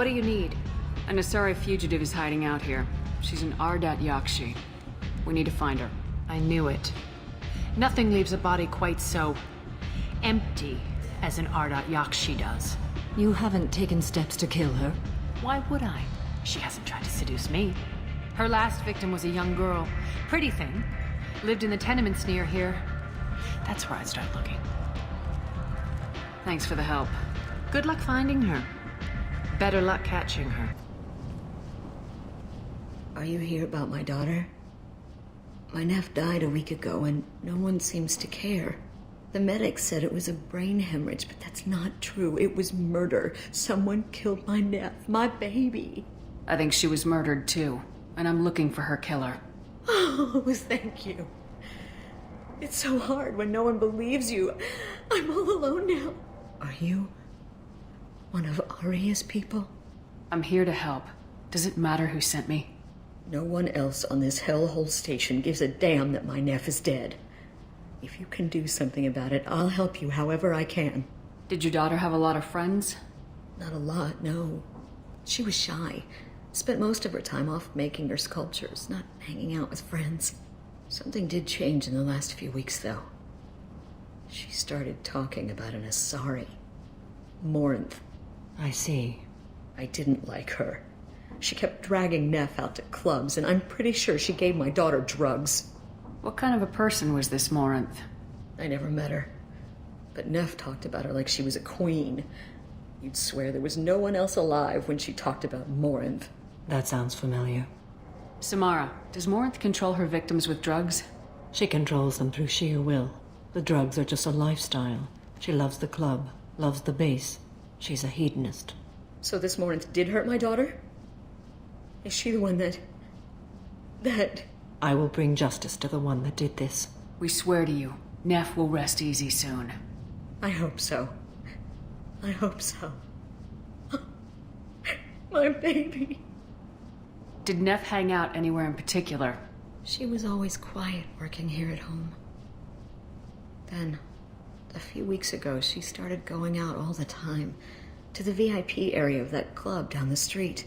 What do you need? An Asari fugitive is hiding out here. She's an Ardat Yakshi. We need to find her. I knew it. Nothing leaves a body quite so empty as an Ardat Yakshi does. You haven't taken steps to kill her? Why would I? She hasn't tried to seduce me. Her last victim was a young girl. Pretty thing. Lived in the tenements near here. That's where I'd start looking. Thanks for the help. Good luck finding her. Better luck catching her. Are you here about my daughter? My nephew died a week ago and no one seems to care. The medics said it was a brain hemorrhage, but that's not true. It was murder. Someone killed my nephew, my baby. I think she was murdered too, and I'm looking for her killer. Oh, thank you. It's so hard when no one believes you. I'm all alone now. Are you one of Aria's people? I'm here to help. Does it matter who sent me? No one else on this hellhole station gives a damn that my nephew is dead. If you can do something about it, I'll help you however I can. Did your daughter have a lot of friends? Not a lot, no. She was shy. Spent most of her time off making her sculptures, not hanging out with friends. Something did change in the last few weeks, though. She started talking about an Asari. Morinth. I see. I didn't like her. She kept dragging Neff out to clubs, and I'm pretty sure she gave my daughter drugs. What kind of a person was this Morinth? I never met her. But Neff talked about her like she was a queen. You'd swear there was no one else alive when she talked about Morinth. That sounds familiar. Samara, does Morinth control her victims with drugs? She controls them through sheer will. The drugs are just a lifestyle. She loves the club, loves the base. She's a hedonist. So this Morinth did hurt my daughter? Is she the one that... I will bring justice to the one that did this. We swear to you, Neff will rest easy soon. I hope so. I hope so. My baby. Did Neff hang out anywhere in particular? She was always quiet working here at home. Then, a few weeks ago, she started going out all the time to the VIP area of that club down the street.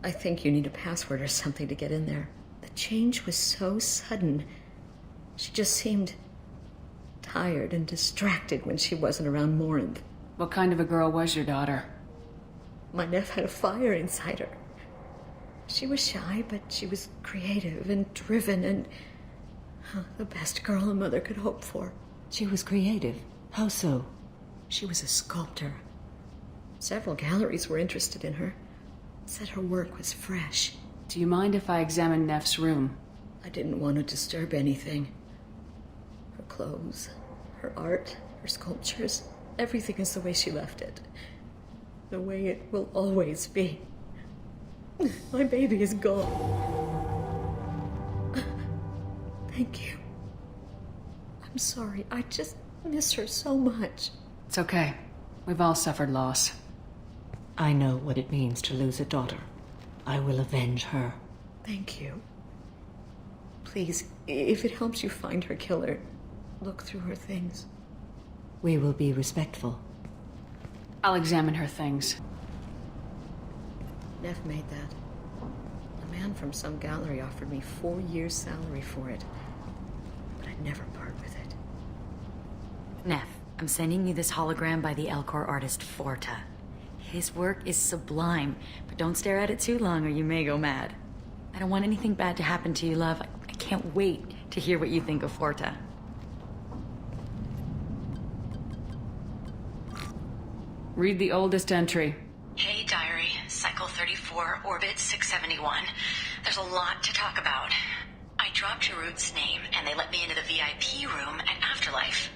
I think you need a password or something to get in there. The change was so sudden. She just seemed tired and distracted when she wasn't around Morinth. What kind of a girl was your daughter? My nephew had a fire inside her. She was shy, but she was creative and driven and the best girl a mother could hope for. She was creative. How so? She was a sculptor. Several galleries were interested in her. Said her work was fresh. Do you mind if I examine Neff's room? I didn't want to disturb anything. Her clothes, her art, her sculptures, everything is the way she left it. The way it will always be. My baby is gone. Thank you. I'm sorry. I just miss her so much. It's okay. We've all suffered loss. I know what it means to lose a daughter. I will avenge her. Thank you. Please, if it helps you find her killer, look through her things. We will be respectful. I'll examine her things. Neff made that. A man from some gallery offered me 4 years' salary for it. But I'd never part with it. Neff, I'm sending you this hologram by the Elcor artist Forta. His work is sublime, but don't stare at it too long or you may go mad. I don't want anything bad to happen to you, love. I can't wait to hear what you think of Forta. Read the oldest entry. Hey, diary. Cycle 34, orbit 671. There's a lot to talk about. I dropped Jarut's name, and they let me into the VIP room at Afterlife.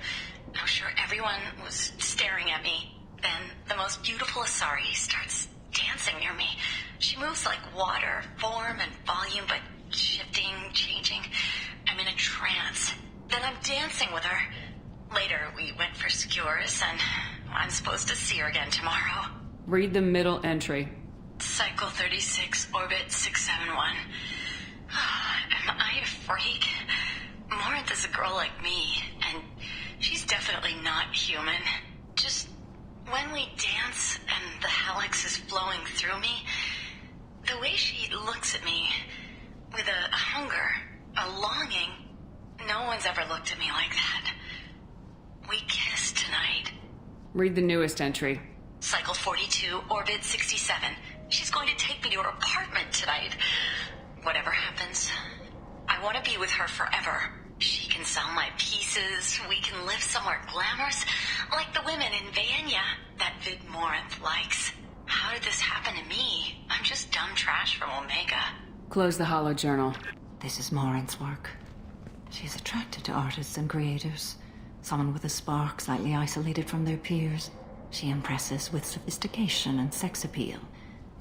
I'm sure everyone was staring at me. Then the most beautiful Asari starts dancing near me. She moves like water, form and volume, but shifting, changing. I'm in a trance. Then I'm dancing with her. Later, we went for skewers, and I'm supposed to see her again tomorrow. Read the middle entry. Cycle 36, orbit 671. Am I a freak? Morinth is a girl like me, and she's definitely not human. Just when we dance and the helix is flowing, flowing through me. The way she looks at me, with a hunger, a longing. No one's ever looked at me like that. We kissed tonight. Read the newest entry. Cycle 42, Orbit 67. She's going to take me to her apartment tonight. Whatever happens, I want to be with her forever. She can sell my pieces. We can live somewhere glamorous, like the women in Vaenia that Vid Morinth likes. How did this happen to me? I'm just dumb trash from Omega. Close the hollow journal. This is Morinth's work. She's attracted to artists and creators. Someone with a spark, slightly isolated from their peers. She impresses with sophistication and sex appeal.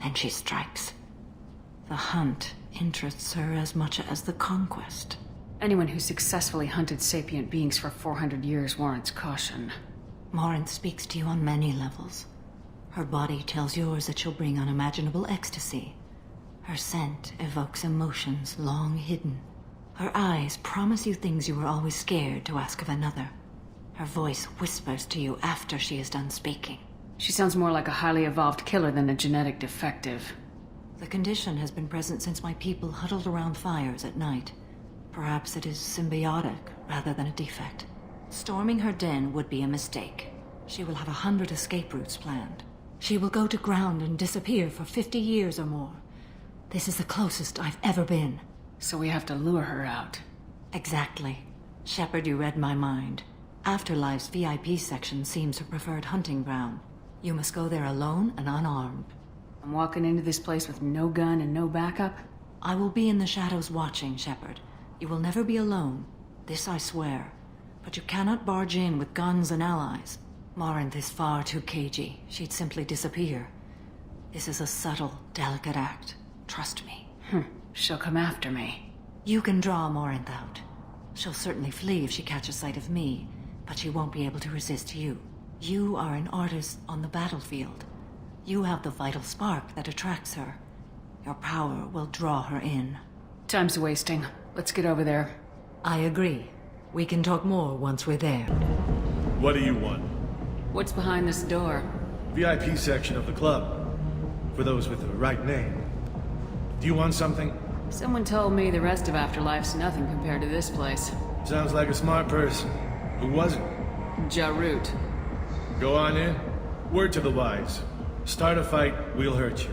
Then she strikes. The hunt interests her as much as the conquest. Anyone who successfully hunted sapient beings for 400 years warrants caution. Morinth speaks to you on many levels. Her body tells yours that she'll bring unimaginable ecstasy. Her scent evokes emotions long hidden. Her eyes promise you things you were always scared to ask of another. Her voice whispers to you after she is done speaking. She sounds more like a highly evolved killer than a genetic defective. The condition has been present since my people huddled around fires at night. Perhaps it is symbiotic rather than a defect. Storming her den would be a mistake. She will have 100 escape routes planned. She will go to ground and disappear for 50 years or more. This is the closest I've ever been. So we have to lure her out. Exactly. Shepard, you read my mind. Afterlife's VIP section seems her preferred hunting ground. You must go there alone and unarmed. I'm walking into this place with no gun and no backup? I will be in the shadows watching, Shepard. You will never be alone. This I swear. But you cannot barge in with guns and allies. Morinth is far too cagey. She'd simply disappear. This is a subtle, delicate act. Trust me. She'll come after me. You can draw Morinth out. She'll certainly flee if she catches sight of me, but she won't be able to resist you. You are an artist on the battlefield. You have the vital spark that attracts her. Your power will draw her in. Time's wasting. Let's get over there. I agree. We can talk more once we're there. What do you want? What's behind this door? VIP section of the club. For those with the right name. Do you want something? Someone told me the rest of Afterlife's nothing compared to this place. Sounds like a smart person. Who was it? Jarut. Go on in. Word to the wise. Start a fight, we'll hurt you.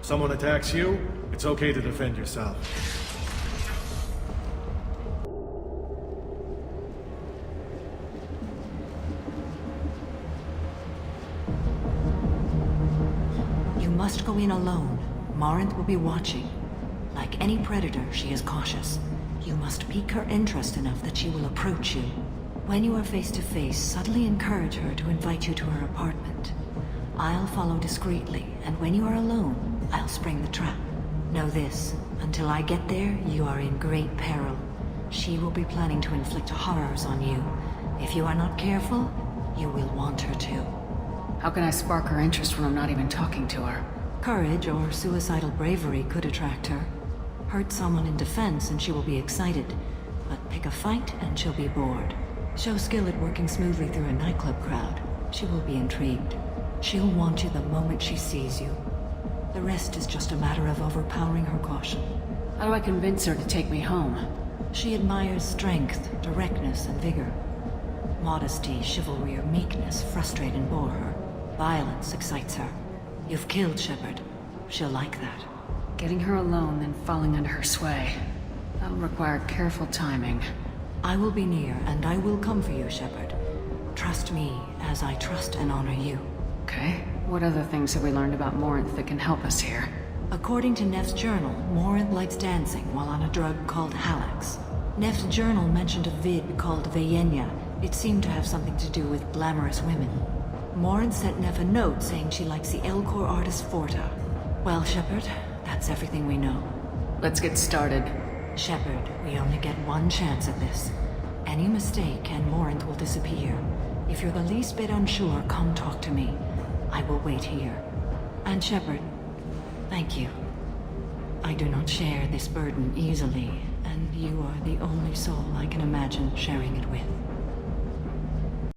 Someone attacks you, it's okay to defend yourself. You must go in alone. Morinth will be watching. Like any predator, she is cautious. You must pique her interest enough that she will approach you. When you are face to face, subtly encourage her to invite you to her apartment. I'll follow discreetly, and when you are alone, I'll spring the trap. Know this, until I get there, you are in great peril. She will be planning to inflict horrors on you. If you are not careful, you will want her to. How can I spark her interest when I'm not even talking to her? Courage or suicidal bravery could attract her. Hurt someone in defense and she will be excited, but pick a fight and she'll be bored. Show skill at working smoothly through a nightclub crowd. She will be intrigued. She'll want you the moment she sees you. The rest is just a matter of overpowering her caution. How do I convince her to take me home? She admires strength, directness, and vigor. Modesty, chivalry, or meekness frustrate and bore her. Violence excites her. You've killed Shepard. She'll like that. Getting her alone, then falling under her sway. That'll require careful timing. I will be near, and I will come for you, Shepard. Trust me, as I trust and honor you. Okay. What other things have we learned about Morinth that can help us here? According to Neff's journal, Morinth likes dancing while on a drug called Halax. Neff's journal mentioned a vid called Vaenia. It seemed to have something to do with glamorous women. Morinth sent Neff a note saying she likes the Elcor artist Forta. Well, Shepard, that's everything we know. Let's get started. Shepard, we only get one chance at this. Any mistake and Morinth will disappear. If you're the least bit unsure, come talk to me. I will wait here. And Shepard, thank you. I do not share this burden easily, and you are the only soul I can imagine sharing it with.